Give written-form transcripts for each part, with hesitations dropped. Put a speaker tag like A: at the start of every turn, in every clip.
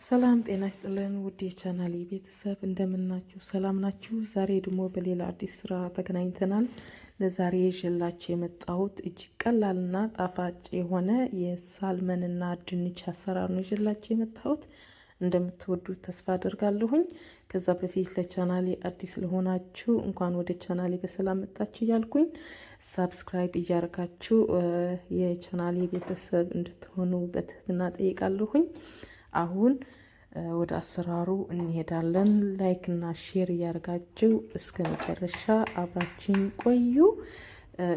A: ሰላም ጤና ይስጥልን ውድ የቻናሌ ቤተሰብ እንደምናችሁ ሰላም ናችሁ? ዛሬ ደግሞ በሌላ አዲስ ስራ ተገናኝተናል። ለዛሬ ይዤላችሁ የመጣሁት እጅግ ቀላልና ጣፋጭ የሆነ የሳልመንና ድንች አሰራር ነው ይዤላችሁ የመጣሁት። እንደምትወዱት ተስፋ አደርጋለሁኝ። ከዛ በፊት ለቻናሌ አዲስ ለሆናችሁ እንኳን ወደ ቻናሌ በሰላም መጣችሁ እያልኩኝ ሳብስክራይብ እያደረጋችሁ የቻናሌ ቤተሰብ እንድትሆኑ በትህትና ጠይቃለሁኝ። አሁን ወደ አሰራሩ እንሄዳለን። ላይክ እና ሼር እያደረጋችሁ እስከ መጨረሻ አብራችን ቆዩ።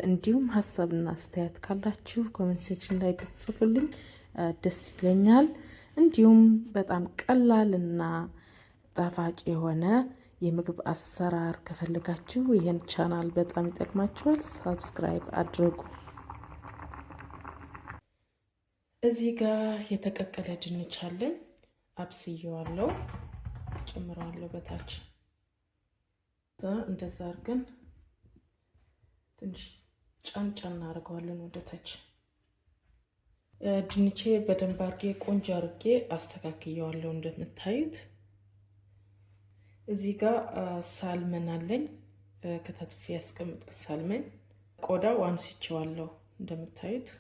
A: እንዲሁም ሀሳብና አስተያየት ካላችሁ ኮሜንት ሴክሽን ላይ ብትጽፉልኝ ደስ ይለኛል። እንዲሁም በጣም ቀላልና ጣፋጭ የሆነ የምግብ አሰራር ከፈለጋችሁ ይህን ቻናል በጣም ይጠቅማችኋል። ሳብስክራይብ አድርጉ። እዚህ ጋር የተቀቀለ ድንች አለኝ። አብስዬዋለሁ፣ ጨምረዋለሁ በታች። እንደዛ አድርገን ትንሽ ጫን እናደርገዋለን ወደ ታች። ድንቼ በደንብ አድርጌ ቆንጆ አድርጌ አስተካክየዋለሁ እንደምታዩት። እዚህ ጋር ሳልመን አለኝ፣ ከታትፌ ያስቀምጥኩት ሳልመን። ቆዳው አንስቼዋለሁ እንደምታዩት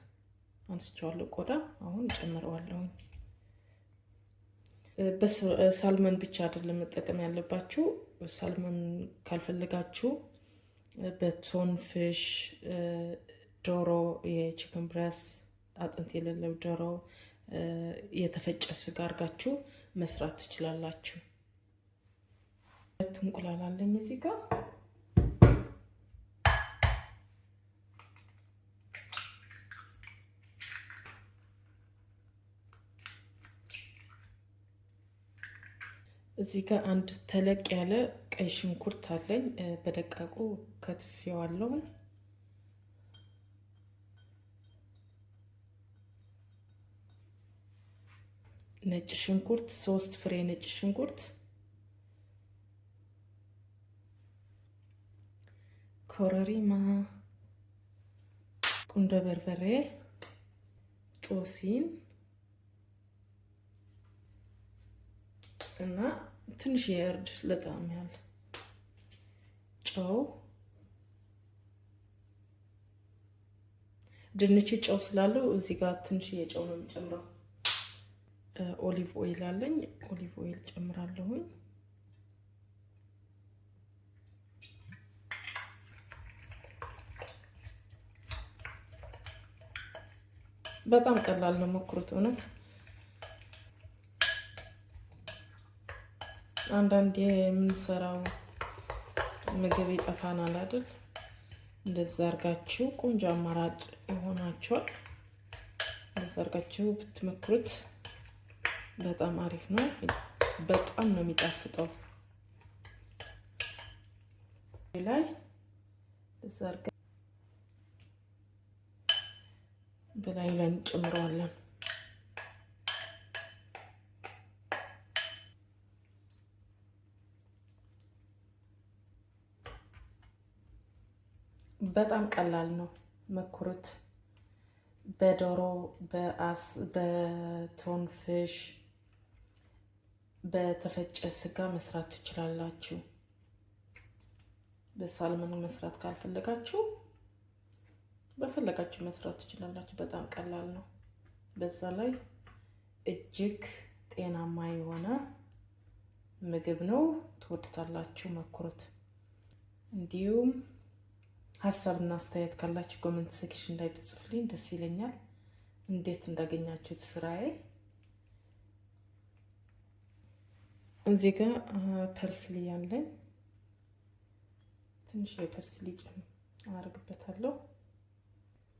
A: አንስቼዋለሁ ቆዳ። አሁን ጨምረዋለሁ። በሳልመን ብቻ አይደለም መጠቀም ያለባችሁ። ሳልመን ካልፈለጋችሁ በቶን ፊሽ፣ ዶሮ፣ የቺክን ብረስ አጥንት የሌለው ዶሮ፣ የተፈጨ ስጋ አድርጋችሁ መስራት ትችላላችሁ። እንቁላል አለኝ እዚህ ጋር። እዚህ ጋር አንድ ተለቅ ያለ ቀይ ሽንኩርት አለኝ፣ በደቃቁ ከትፌዋለሁ። ነጭ ሽንኩርት 3 ፍሬ ነጭ ሽንኩርት፣ ኮረሪማ፣ ቁንዶ በርበሬ፣ ጦሲን እና ትንሽ የእርድ ለጣም ያህል ጨው። ድንቹ ጨው ስላለው እዚህ ጋር ትንሽ የጨው ነው የሚጨምረው። ኦሊቭ ኦይል አለኝ፣ ኦሊቭ ኦይል ጨምራለሁኝ። በጣም ቀላል ነው፣ ሞክሩት እውነት። አንዳንዴ የምንሰራው ምግብ ይጠፋናል አይደል? እንደዛ አርጋችሁ ቆንጆ አማራጭ ይሆናችኋል። እንደዛ አርጋችሁ ብትመክሩት በጣም አሪፍ ነው። በጣም ነው የሚጣፍጠው። ላይ እንደዛ አርጋ በላዩ ላይ እንጨምረዋለን። በጣም ቀላል ነው፣ መኩሩት። በዶሮ፣ በቶን ፊሽ፣ በተፈጨ ስጋ መስራት ትችላላችሁ። በሳልመን መስራት ካልፈለጋችሁ በፈለጋችሁ መስራት ትችላላችሁ። በጣም ቀላል ነው። በዛ ላይ እጅግ ጤናማ የሆነ ምግብ ነው። ትወዱታላችሁ፣ መኩሩት። እንዲሁም ሀሳብና አስተያየት ካላችሁ ኮሜንት ሴክሽን ላይ ብትጽፉልኝ ደስ ይለኛል። እንዴት እንዳገኛችሁት ስራዬ። እዚህ ጋር ፐርስሊ ያለኝ ትንሽ የፐርስሊ አደርግበታለሁ።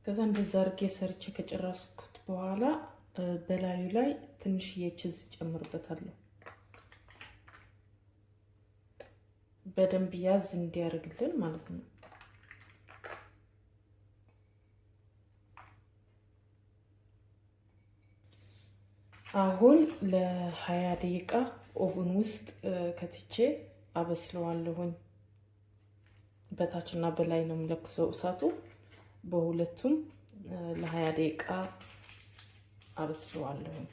A: ከዛ እንደዛ አድርጌ ሰርቼ ከጨረስኩት በኋላ በላዩ ላይ ትንሽ የቺዝ ጨምርበታለሁ። በደንብ ያዝ እንዲያደርግልን ማለት ነው። አሁን ለ20 ደቂቃ ኦቭን ውስጥ ከትቼ አበስለዋለሁኝ። በታችና በላይ ነው የምለኩሰው እሳቱ። በሁለቱም ለ20 ደቂቃ አበስለዋለሁኝ።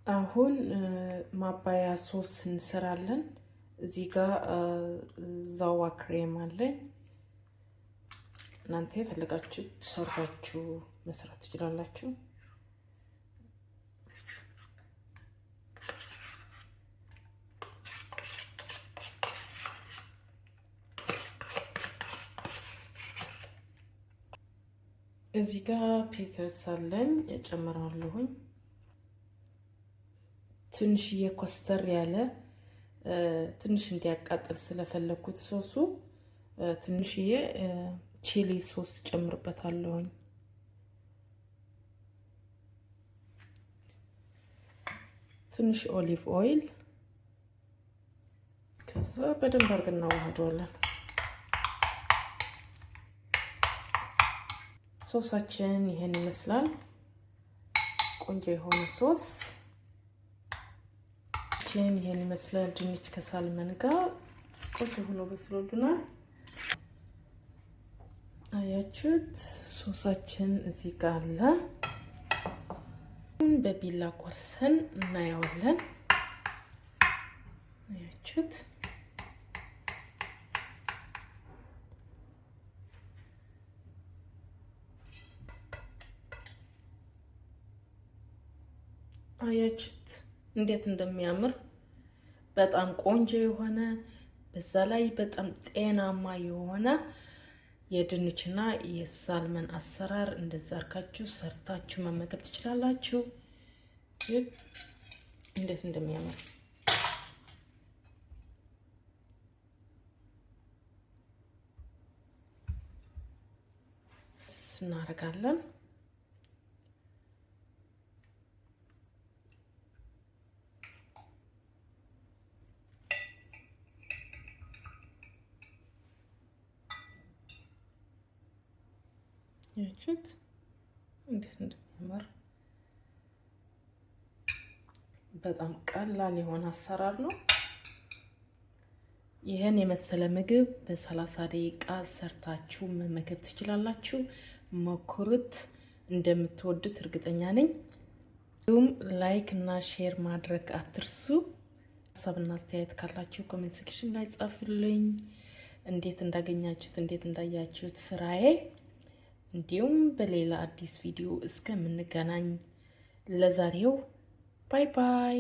A: አሁን ማባያ ሶስ እንሰራለን። እዚህ ጋር ዛዋ ክሬም አለኝ። እናንተ የፈለጋችሁ ሰርታችሁ መስራት ትችላላችሁ። እዚህ ጋር ፒክልስ አለኝ እጨምራለሁኝ። ትንሽዬ ኮስተር ያለ ትንሽ እንዲያቃጥል ስለፈለኩት ሶሱ ትንሽዬ ቺሊ ሶስ ጨምርበታለሁኝ። ትንሽ ኦሊቭ ኦይል፣ ከዛ በደንብ አድርገን እናዋህደዋለን። ሶሳችን ይሄን ይመስላል። ቆንጆ የሆነ ሶስ ይሄን ይመስላል። ድንች ከሳልመን ጋር ቆንጆ ሆኖ በስሎልናል። አያችሁት? ሶሳችን እዚህ ጋር አለ። በቢላ ቆርሰን እናየዋለን። አያችሁት? አያችሁት እንዴት እንደሚያምር! በጣም ቆንጆ የሆነ በዛ ላይ በጣም ጤናማ የሆነ የድንችና የሳልመን አሰራር እንደዛ አርካችሁ ሰርታችሁ መመገብ ትችላላችሁ። እንዴት እንደሚያምር እናደርጋለን። ያችሁት እንዴት እንደሚያምር! በጣም ቀላል የሆነ አሰራር ነው። ይህን የመሰለ ምግብ በ30 ደቂቃ ሰርታችሁ መመገብ ትችላላችሁ። ሞክሩት፣ እንደምትወዱት እርግጠኛ ነኝ። እንዲሁም ላይክ እና ሼር ማድረግ አትርሱ። ሀሳብና አስተያየት ካላችሁ ኮሜንት ሴክሽን ላይ ጻፉልኝ። እንዴት እንዳገኛችሁት፣ እንዴት እንዳያችሁት ስራዬ። እንዲሁም በሌላ አዲስ ቪዲዮ እስከምንገናኝ ለዛሬው ባይ ባይ።